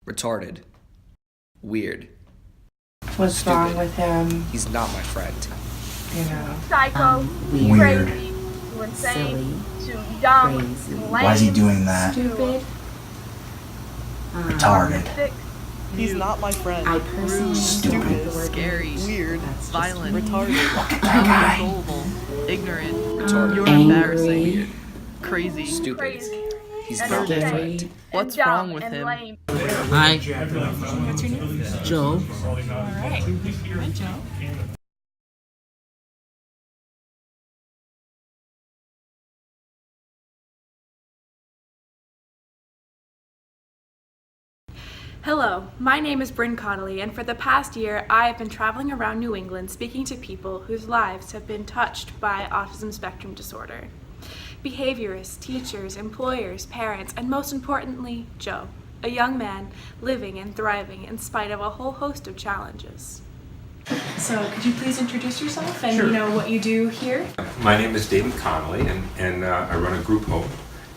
Retarded. Weird. What's Stupid. wrong with him? He's not my friend. You know. Psycho, Weird. crazy, to insane, Silly. to dumb, Crazy. to lame. Why is he doing that? Stupid. Retarded. Sick. He's not my friend. I personally Stupid. don't like the word Scary. Weird. That's just Violent. Retarded. Uncontrollable. Ignorant. Retarded. You're Angry. embarrassing. Crazy. Stupid. Crazy. He's And not my insane, friend. and What's dumb, wrong with and him? lame. Hi. What's your name? Joe. Alright. Hi, Joe. Hello, my name is Bryn Connolly, and for the past year, I have been traveling around New England speaking to people whose lives have been touched by autism spectrum disorder. Behaviorists, teachers, employers, parents, and most importantly, Joe, a young man living and thriving in spite of a whole host of challenges. So, could you please introduce yourself and Sure. what you do here? My name is David Connolly, and I run a group home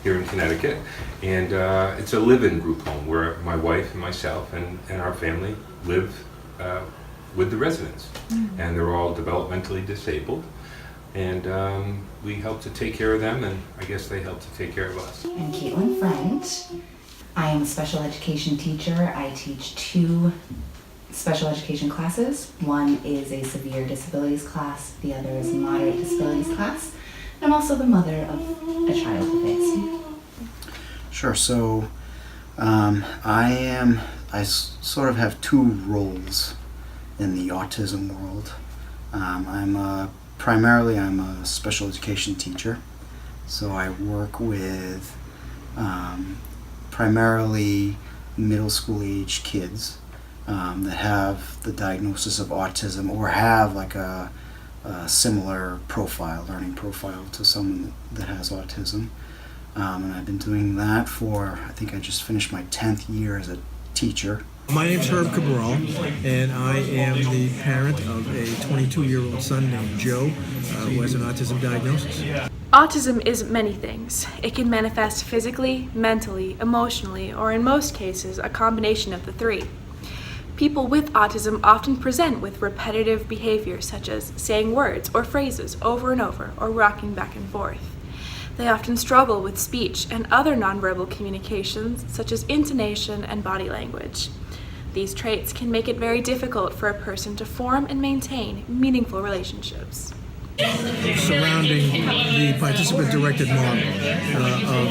here in Connecticut. And it's a live-in group home where my wife and myself and our family live with the residents. And they're all developmentally disabled. And we help to take care of them, and I guess they help to take care of us. I'm Caitlin Friend. I am a special education teacher. I teach 2 special education classes. One is a severe disabilities class, the other is a moderate disabilities class. I'm also the mother of a child with ASD. Sure. So I sort of have 2 roles in the autism world. Primarily I'm a special education teacher. So I work with primarily middle school age kids that have the diagnosis of autism or have like a similar profile, learning profile to someone that has autism. And I've been doing that for, I think I just finished my 10th year as a teacher. My name's Herb Cabral, and I am the parent of a 22-year-old son named Joe who has an autism diagnosis. Autism is many things. It can manifest physically, mentally, emotionally, or in most cases, a combination of the 3. People with autism often present with repetitive behavior such as saying words or phrases over and over or rocking back and forth. They often struggle with speech and other nonverbal communications such as intonation and body language. These traits can make it very difficult for a person to form and maintain meaningful relationships. Surrounding the participant-directed model of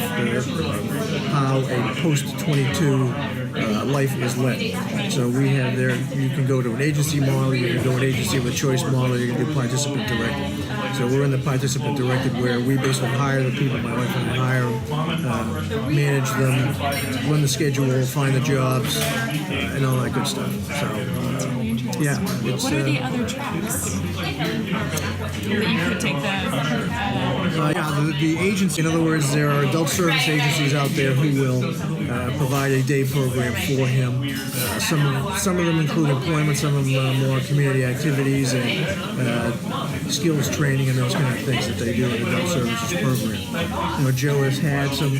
how a post-22 life is led. So we have there, you can go to an agency model, you can go an agency with choice model, you can do participant-directed. So we're in the participant-directed where we basically hire the people, my wife and I hire them, manage them, run the schedule, find the jobs, and all that good stuff. So, yeah. What are the other tracks that you could take the agency, in other words, there are adult service agencies out there who will provide a day program for him. Some of them include employment, some of them more community activities and skills training and those kind of things that they do in the adult services program. Joe has had some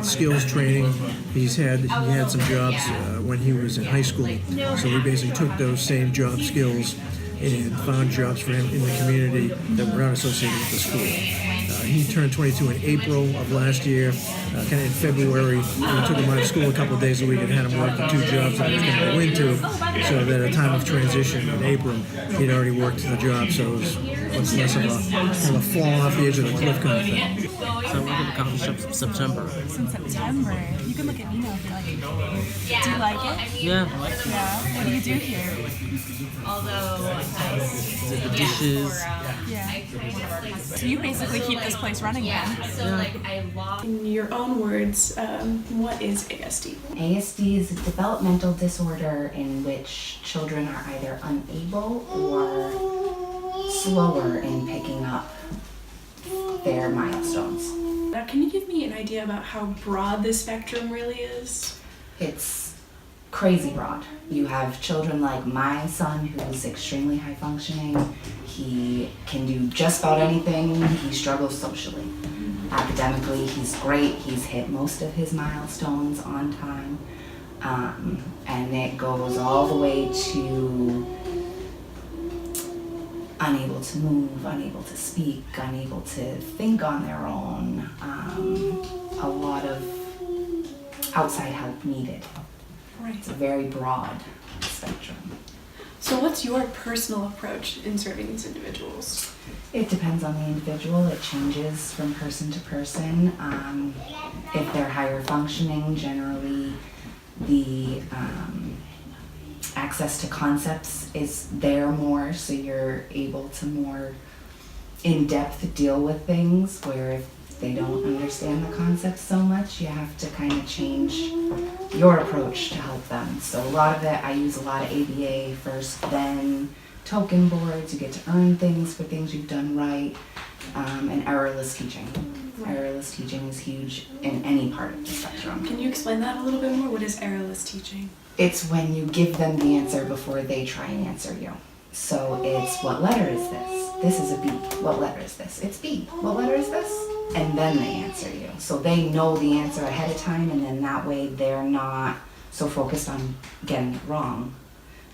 skills training. He had some jobs when he was in high school, so we basically took those same job skills and found jobs for him in the community that were not associated with the school. He turned 22 in April of last year. Kind of in February, we took him out of school a couple of days a week and had him work the 2 jobs that he was going to go into, so that at a time of transition in April, he'd already worked the job, so it was less of a kind of falling off the edge of the cliff kind of thing. So we're going to accomplish up September. Since September. You can look at me now if you like it. Do you like it? Yeah. Yeah. What do you do here? Did the dishes. Yeah. So you basically keep this place running then? In your own words, what is ASD? ASD is a developmental disorder in which children are either unable or slower in picking up their milestones. Now, can you give me an idea about how broad this spectrum really is? It's crazy broad. You have children like my son who's extremely high functioning. He can do just about anything. He struggles socially. Academically, he's great. He's hit most of his milestones on time. And it goes all the way to unable to move, unable to speak, unable to think on their own, a lot of outside help needed. Right. It's a very broad spectrum. So what's your personal approach in serving these individuals? It depends on the individual. It changes from person to person. If they're higher functioning, generally the access to concepts is there more, so you're able to more in-depth deal with things, where if they don't understand the concepts so much, you have to kind of change your approach to help them. So a lot of it, I use a lot of ABA first, then token boards. You get to earn things for things you've done right, and errorless teaching. Errorless teaching is huge in any part of the spectrum. Can you explain that a little bit more? What is errorless teaching? It's when you give them the answer before they try and answer you. So it's, what letter is this? This is a B. What letter is this? It's B. What letter is this? And then they answer you. So they know the answer ahead of time, and then that way they're not so focused on getting it wrong.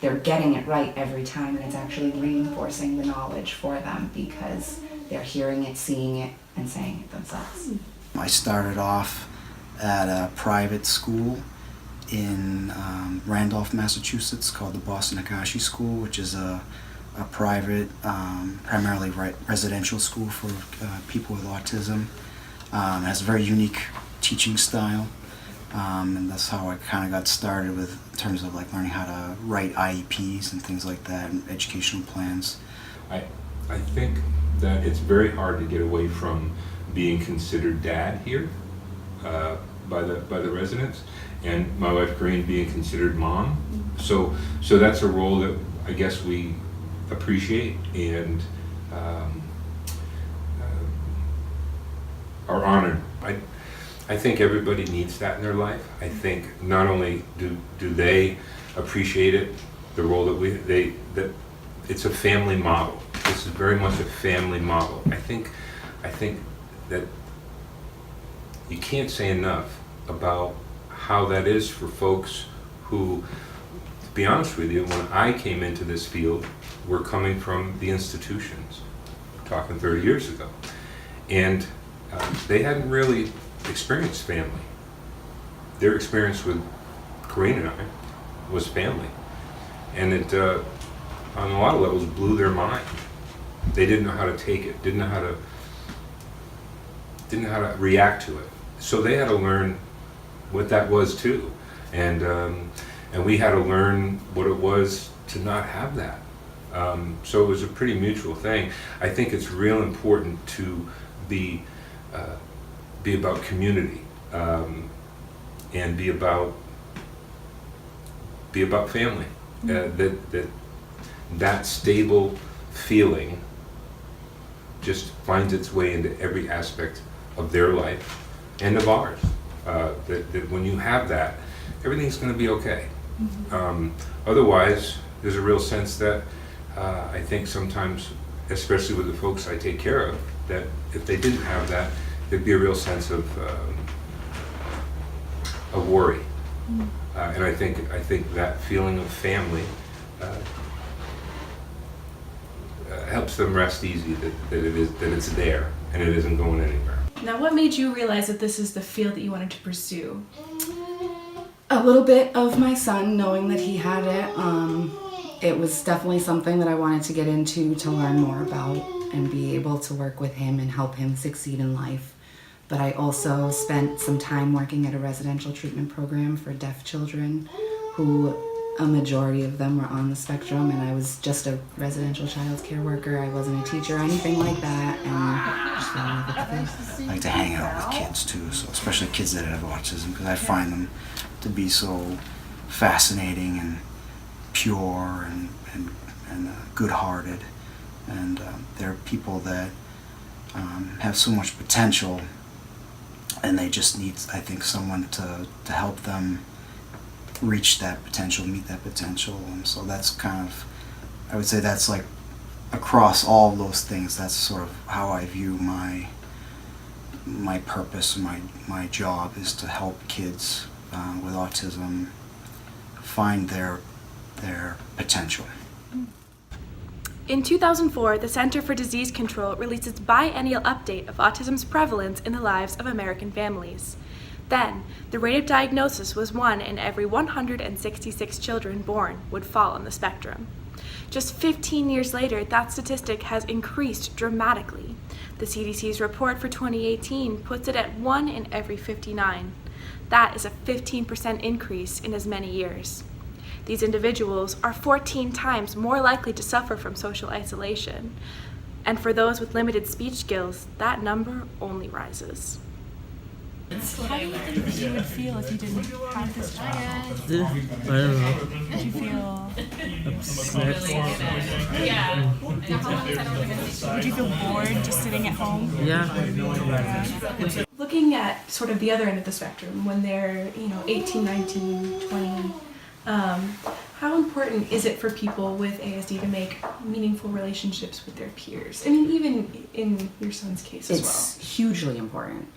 They're getting it right every time, and it's actually reinforcing the knowledge for them because they're hearing it, seeing it, and saying it themselves. I started off at a private school in Randolph, Massachusetts, called the Boston Akashi School, which is a private, primarily residential school for people with autism. It has a very unique teaching style, and that's how I kind of got started with, in terms of like learning how to write IEPs and things like that, and educational plans. I think that it's very hard to get away from being considered dad here by the residents, and my wife Corinne being considered mom. So that's a role that I guess we appreciate and are honored. I think everybody needs that in their life. I think not only do they appreciate it, the role that it's a family model. This is very much a family model. I think that you can't say enough about how that is for folks who, to be honest with you, when I came into this field, were coming from the institutions, talking 30 years ago. And they hadn't really experienced family. Their experience with Corinne and I was family. And it, on a lot of levels, blew their mind. They didn't know how to take it, didn't know how to react to it. So they had to learn what that was too. And we had to learn what it was to not have that. So it was a pretty mutual thing. I think it's real important to be about community, and be about family. That stable feeling just finds its way into every aspect of their life and of ours. That when you have that, everything's going to be okay. Otherwise, there's a real sense that I think sometimes, especially with the folks I take care of, that if they didn't have that, there'd be a real sense of worry. And I think that feeling of family helps them rest easy, that it's there and it isn't going anywhere. Now, what made you realize that this is the field that you wanted to pursue? A little bit of my son, knowing that he had it. It was definitely something that I wanted to get into, to learn more about and be able to work with him and help him succeed in life. But I also spent some time working at a residential treatment program for deaf children, who a majority of them were on the spectrum, and I was just a residential child care worker. I wasn't a teacher or anything like that, and just fell in love with the thing. I like to hang out with kids too, so especially kids that have autism, because I find them to be so fascinating and pure and good-hearted, and they're people that have so much potential, and they just need, I think, someone to help them reach that potential, meet that potential. And so that's kind of, I would say that's like across all those things, that's sort of how I view my purpose, my job is to help kids with autism find their potential. In 2004, the Center for Disease Control released its biennial update of autism's prevalence in the lives of American families. Then, the rate of diagnosis was 1 in every 166 children born would fall on the spectrum. Just 15 years later, that statistic has increased dramatically. The CDC's report for 2018 puts it at 1 in every 59. That is a 15% increase in as many years. These individuals are 14 times more likely to suffer from social isolation. And for those with limited speech skills, that number only rises. How do you think that you would feel if you didn't have this job? I don't know. Would you feel Upset. Would you feel bored just sitting at home? Yeah. Looking at sort of the other end of the spectrum, when they're 18, 19, 20, how important is it for people with ASD to make meaningful relationships with their peers? I mean, even in your son's case as well. It's hugely important.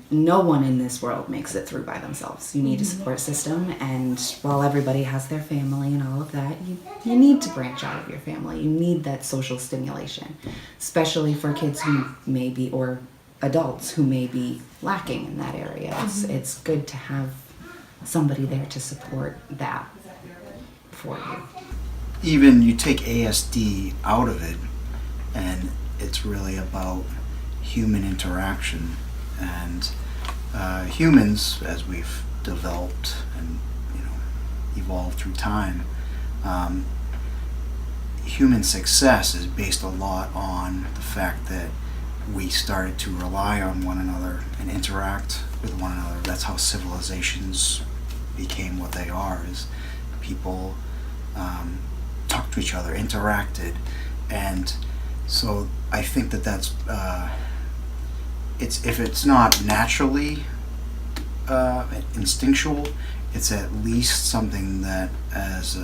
No one in this world makes it through by themselves. You need a support system, and while everybody has their family and all of that, you need to branch out of your family. You need that social stimulation, especially for kids who may be, or adults who may be lacking in that area. It's good to have somebody there to support that for you. Even you take ASD out of it, and it's really about human interaction. And humans, as we've developed and evolved through time, human success is based a lot on the fact that we started to rely on one another and interact with one another. That's how civilizations became what they are, is people talked to each other, interacted. And so I think that that's if it's not naturally instinctual, it's at least something that as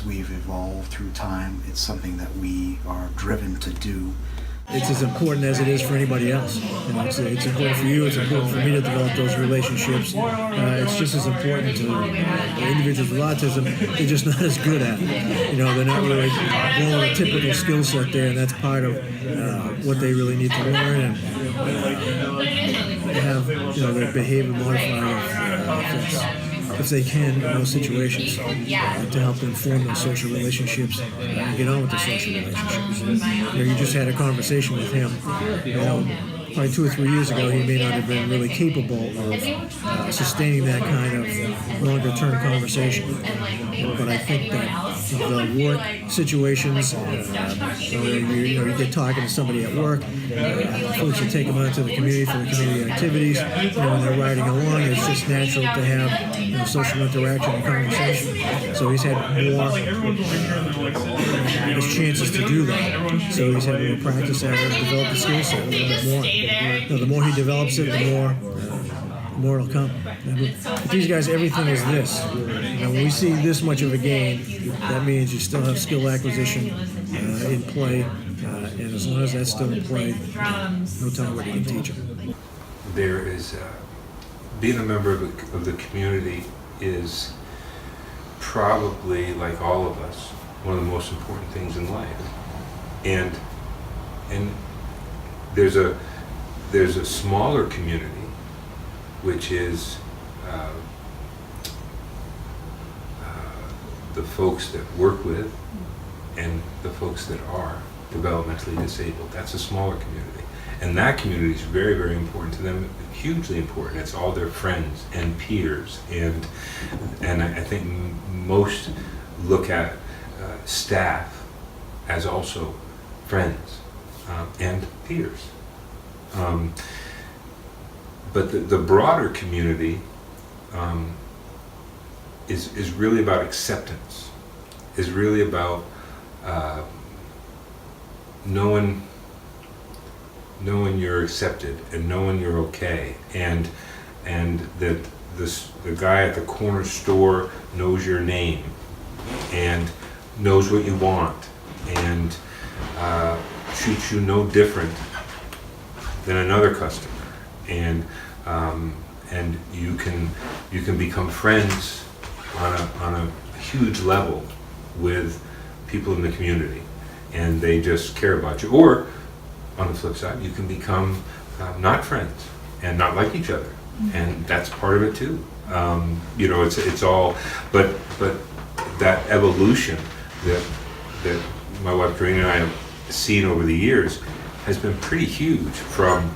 we've evolved through time, it's something that we are driven to do. It's as important as it is for anybody else. It's important for you, it's important for me to develop those relationships. It's just as important to individuals with autism. They're just not as good at it. They're not really blowing a typical skill set there, and that's part of what they really need to learn and have their behavior modified if they can in those situations, to help them form those social relationships and get on with the social relationships. You just had a conversation with him. Probably 2 or 3 years ago, he may not have been really capable of sustaining that kind of longer-term conversation. But I think that the work situations, you get talking to somebody at work, folks that take them out into the community for the community activities, when they're riding along, it's just natural to have social interaction and conversation. So he's had more chances to do that. So he's had more practice at it, develop the skill set a little bit more. The more he develops it, the more it'll come. With these guys, everything is this. When we see this much of a gain, that means you still have skill acquisition in play, and as long as that's still in play, no telling what you can teach them. There is, being a member of the community is probably, like all of us, one of the most important things in life. And there's a smaller community, which is the folks that work with and the folks that are developmentally disabled. That's a smaller community. And that community is very, very important to them, hugely important. It's all their friends and peers. And I think most look at staff as also friends and peers. But the broader community is really about acceptance, is really about knowing you're accepted and knowing you're okay, and that the guy at the corner store knows your name and knows what you want and treats you no different than another customer, and you can become friends on a huge level with people in the community, and they just care about you. Or on the flip side, you can become not friends and not like each other, and that's part of it too. You know, it's all, but that evolution that my wife Karina and I have seen over the years has been pretty huge, from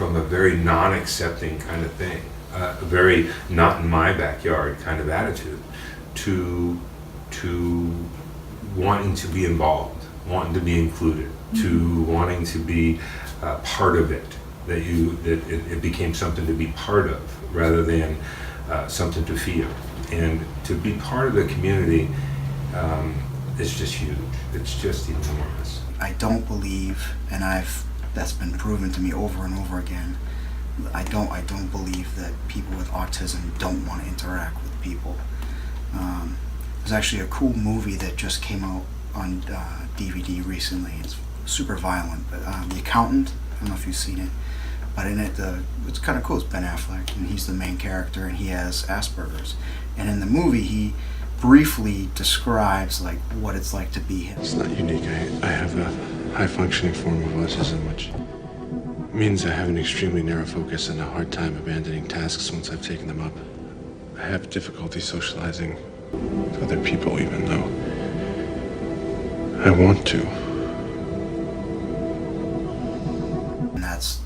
a very non-accepting kind of thing, a very not in my backyard kind of attitude, to wanting to be involved, wanting to be included, to wanting to be part of it, that it became something to be part of rather than something to feel. And to be part of the community is just huge. It's just enormous. I don't believe, and that's been proven to me over and over again, I don't believe that people with autism don't want to interact with people. There's actually a cool movie that just came out on DVD recently. It's super violent, but The Accountant, I don't know if you've seen it, but in it, it's kind of cool. It's Ben Affleck, and he's the main character, and he has Asperger's. And in the movie, he briefly describes like what it's like to be him. It's not unique. I have a high-functioning form of autism, which means I have an extremely narrow focus and a hard time abandoning tasks once I've taken them up. I have difficulty socializing with other people, even though I want to. And that's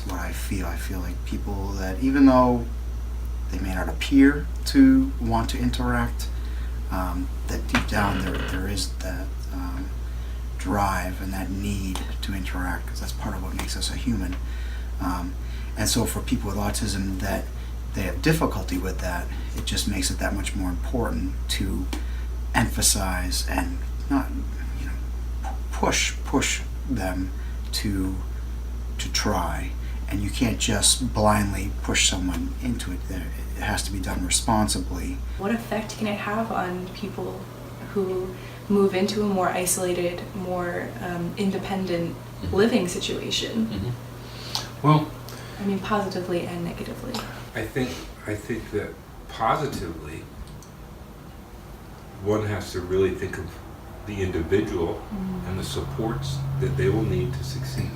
what I feel. I feel like people that, even though they may not appear to want to interact, that deep down there is that drive and that need to interact, because that's part of what makes us a human. And so for people with autism that they have difficulty with that, it just makes it that much more important to emphasize and not, push them to try. And you can't just blindly push someone into it. It has to be done responsibly. What effect can it have on people who move into a more isolated, more independent living situation? Well, I mean, positively and negatively. I think that positively, one has to really think of the individual and the supports that they will need to succeed,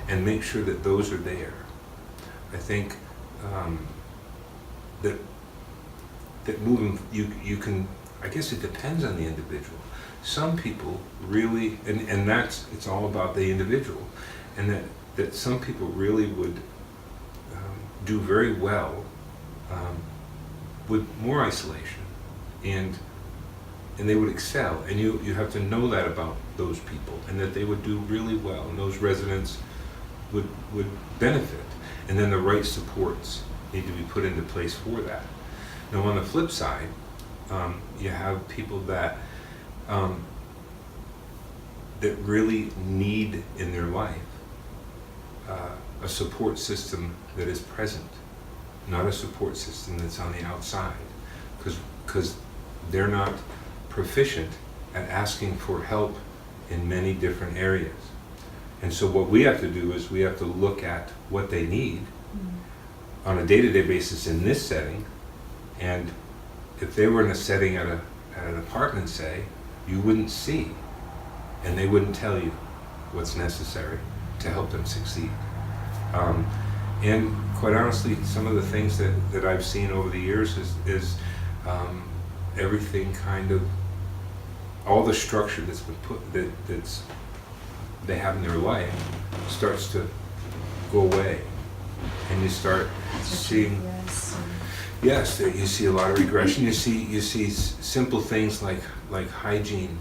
and make sure that those are there. I think that moving, you can, I guess it depends on the individual. Some people really, and it's all about the individual, and that some people really would do very well with more isolation, and they would excel, and you have to know that about those people, and that they would do really well, and those residents would benefit, and then the right supports need to be put into place for that. Now on the flip side, you have people that that really need in their life a support system that is present, not a support system that's on the outside, because they're not proficient at asking for help in many different areas. And so what we have to do is we have to look at what they need on a day-to-day basis in this setting. And if they were in a setting at an apartment, say, you wouldn't see, and they wouldn't tell you what's necessary to help them succeed. And quite honestly, some of the things that I've seen over the years is everything kind of, all the structure that's been put, that's they have in their life starts to go away, and you start seeing, yes, you see a lot of regression. You see simple things like hygiene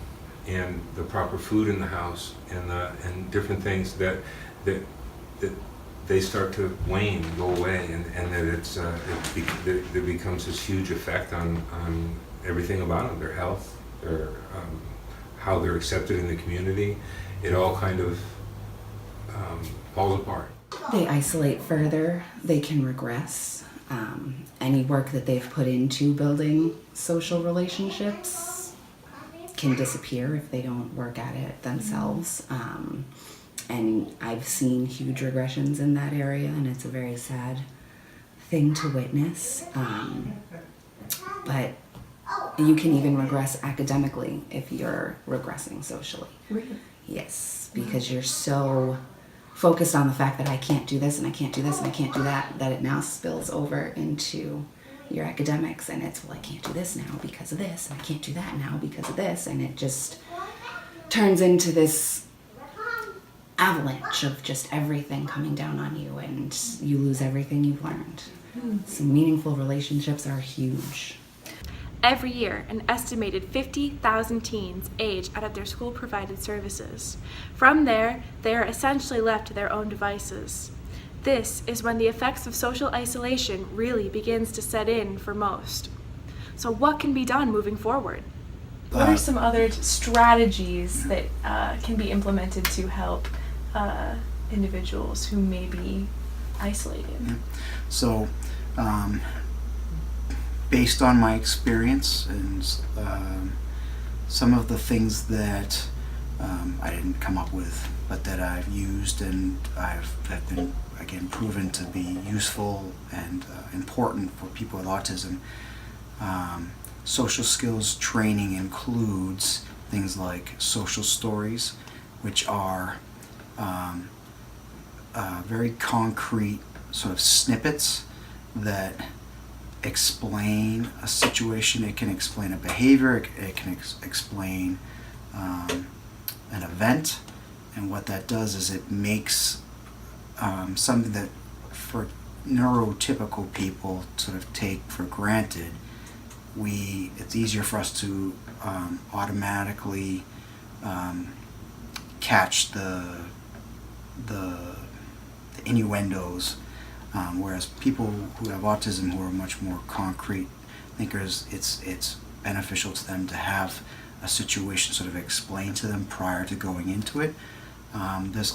and the proper food in the house, and different things that they start to wane, go away, and that there becomes this huge effect on everything about them, their health, their how they're accepted in the community. It all kind of falls apart. They isolate further, they can regress. Any work that they've put into building social relationships can disappear if they don't work at it themselves. And I've seen huge regressions in that area, and it's a very sad thing to witness. but you can even regress academically if you're regressing socially. Really? Yes, because you're so focused on the fact that I can't do this and I can't do this and I can't do that, that it now spills over into your academics, and it's, well, I can't do this now because of this, and I can't do that now because of this, and it just turns into this avalanche of just everything coming down on you, and you lose everything you've learned. So meaningful relationships are huge. Every year, an estimated 50,000 teens age out of their school-provided services. From there, they are essentially left to their own devices. This is when the effects of social isolation really begins to set in for most. So what can be done moving forward? What are some other strategies that can be implemented to help individuals who may be isolated? Yeah. So, based on my experience and some of the things that I didn't come up with, but that I've used and have been, again, proven to be useful and important for people with autism. Social skills training includes things like social stories, which are very concrete sort of snippets that explain a situation. It can explain a behavior, it can explain an event, and what that does is it makes something that for neurotypical people sort of take for granted, it's easier for us to automatically catch the innuendos, whereas people who have autism, who are much more concrete thinkers, it's beneficial to them to have a situation sort of explained to them prior to going into it. There's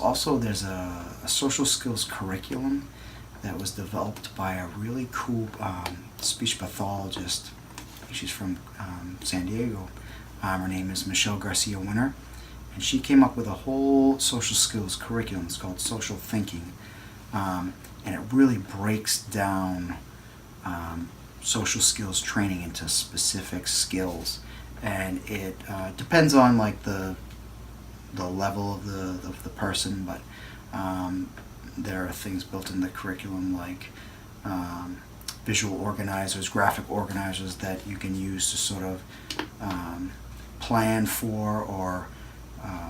a social skills curriculum that was developed by a really cool speech pathologist. She's from San Diego. Her name is Michelle Garcia Winter, and she came up with a whole social skills curriculum. It's called Social Thinking, and it really breaks down social skills training into specific skills, and it depends on like the level of the person, but there are things built in the curriculum like visual organizers, graphic organizers that you can use to sort of plan for or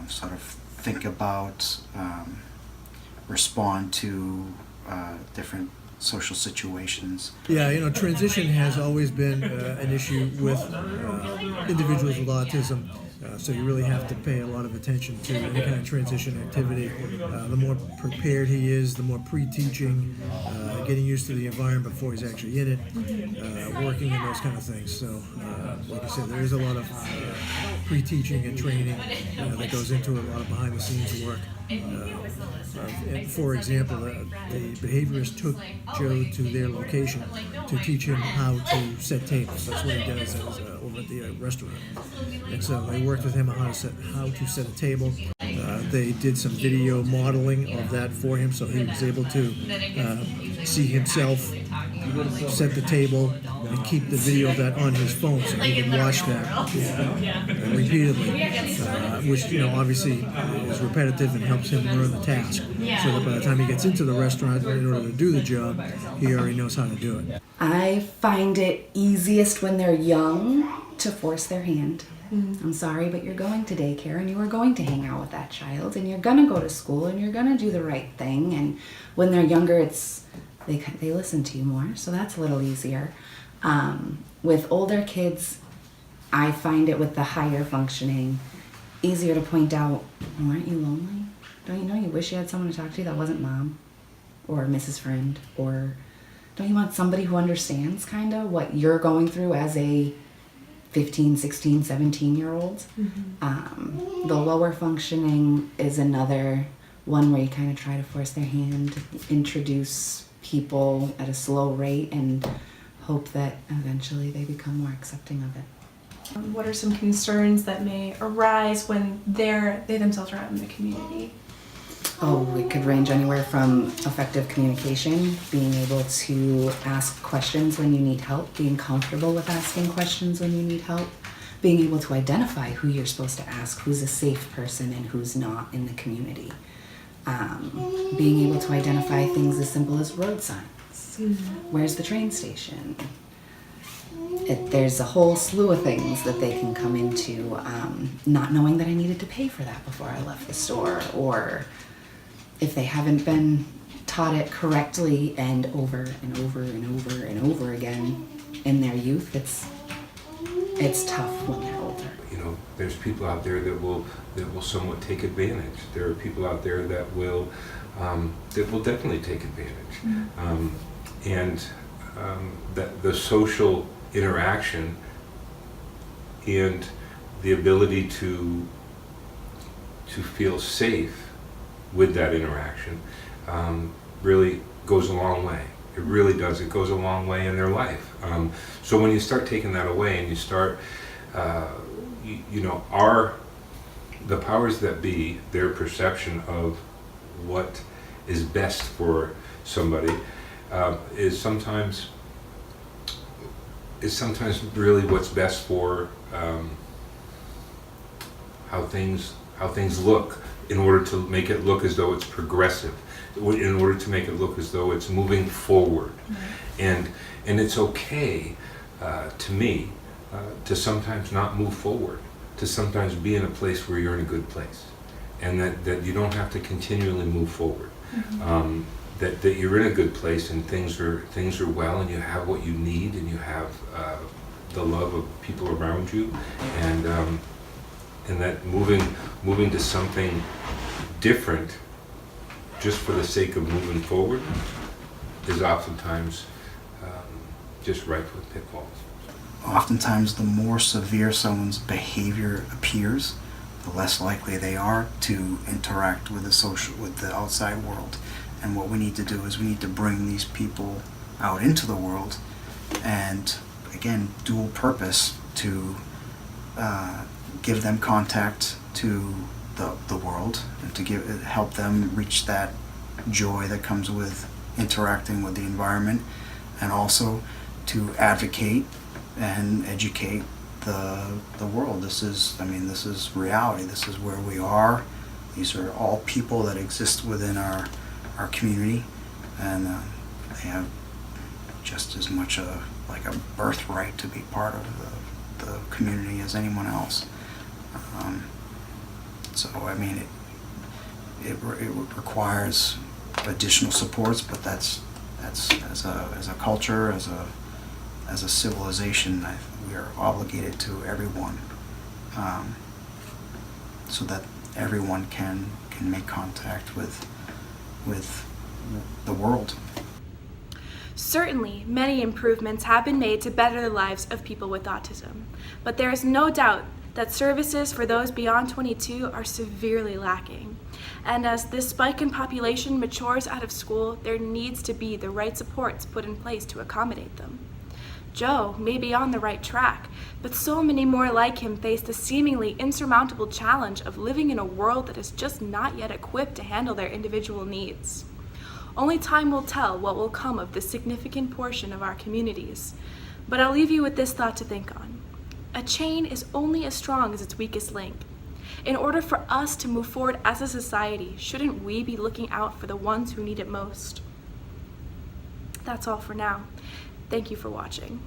sort of think about, respond to different social situations. Yeah, transition has always been an issue with individuals with autism. So you really have to pay a lot of attention to any kind of transition activity. The more prepared he is, the more pre-teaching, getting used to the environment before he's actually in it, working and those kind of things. So, like I said, there is a lot of pre-teaching and training that goes into a lot of behind-the-scenes work. For example, the behaviorist took Joe to their location to teach him how to set tables. That's what he does over at the restaurant. And so they worked with him on how to set a table. They did some video modeling of that for him, so he was able to see himself set the table and keep the video of that on his phone, so he could watch that repeatedly, which obviously is repetitive and helps him learn the task, so that by the time he gets into the restaurant in order to do the job, he already knows how to do it. I find it easiest when they're young to force their hand. I'm sorry, but you're going to daycare and you are going to hang out with that child and you're gonna go to school and you're gonna do the right thing, and when they're younger they listen to you more, so that's a little easier. With older kids, I find it with the higher functioning easier to point out, well, aren't you lonely? Don't you know you wish you had someone to talk to that wasn't mom or Mrs. Friend, or don't you want somebody who understands kind of what you're going through as a 15, 16, 17-year-old. The lower functioning is another one where you kind of try to force their hand, introduce people at a slow rate, and hope that eventually they become more accepting of it. What are some concerns that may arise when they themselves are out in the community? Oh, it could range anywhere from effective communication, being able to ask questions when you need help, being comfortable with asking questions when you need help, being able to identify who you're supposed to ask, who's a safe person and who's not in the community. Being able to identify things as simple as road signs. Where's the train station? There's a whole slew of things that they can come into, not knowing that I needed to pay for that before I left the store, or if they haven't been taught it correctly and over and over and over and over again in their youth, it's tough when they're older. You know, there's people out there that will somewhat take advantage. There are people out there that will definitely take advantage, and that the social interaction and the ability to feel safe with that interaction really goes a long way. It really does. It goes a long way in their life. So when you start taking that away and you start, the powers that be, their perception of what is best for somebody is sometimes really what's best for how things look, in order to make it look as though it's progressive, in order to make it look as though it's moving forward. And it's okay to me to sometimes not move forward, to sometimes be in a place where you're in a good place, and that you don't have to continually move forward. That you're in a good place and things are well, and you have what you need, and you have the love of people around you, and that moving to something different just for the sake of moving forward is oftentimes just rife with pitfalls. Oftentimes, the more severe someone's behavior appears, the less likely they are to interact with the outside world. And what we need to do is we need to bring these people out into the world, and again, dual purpose, to give them contact to the world, and to help them reach that joy that comes with interacting with the environment, and also to advocate and educate the world. This is reality. This is where we are. These are all people that exist within our community, and they have just as much a birthright to be part of the community as anyone else. So I mean, it requires additional supports, but that's as a culture, as a civilization, we are obligated to everyone, so that everyone can make contact with the world. Certainly, many improvements have been made to better the lives of people with autism, but there is no doubt that services for those beyond 22 are severely lacking. And as this spike in population matures out of school, there needs to be the right supports put in place to accommodate them. Joe may be on the right track, but so many more like him face the seemingly insurmountable challenge of living in a world that is just not yet equipped to handle their individual needs. Only time will tell what will come of this significant portion of our communities, but I'll leave you with this thought to think on. A chain is only as strong as its weakest link. In order for us to move forward as a society, shouldn't we be looking out for the ones who need it most? That's all for now. Thank you for watching.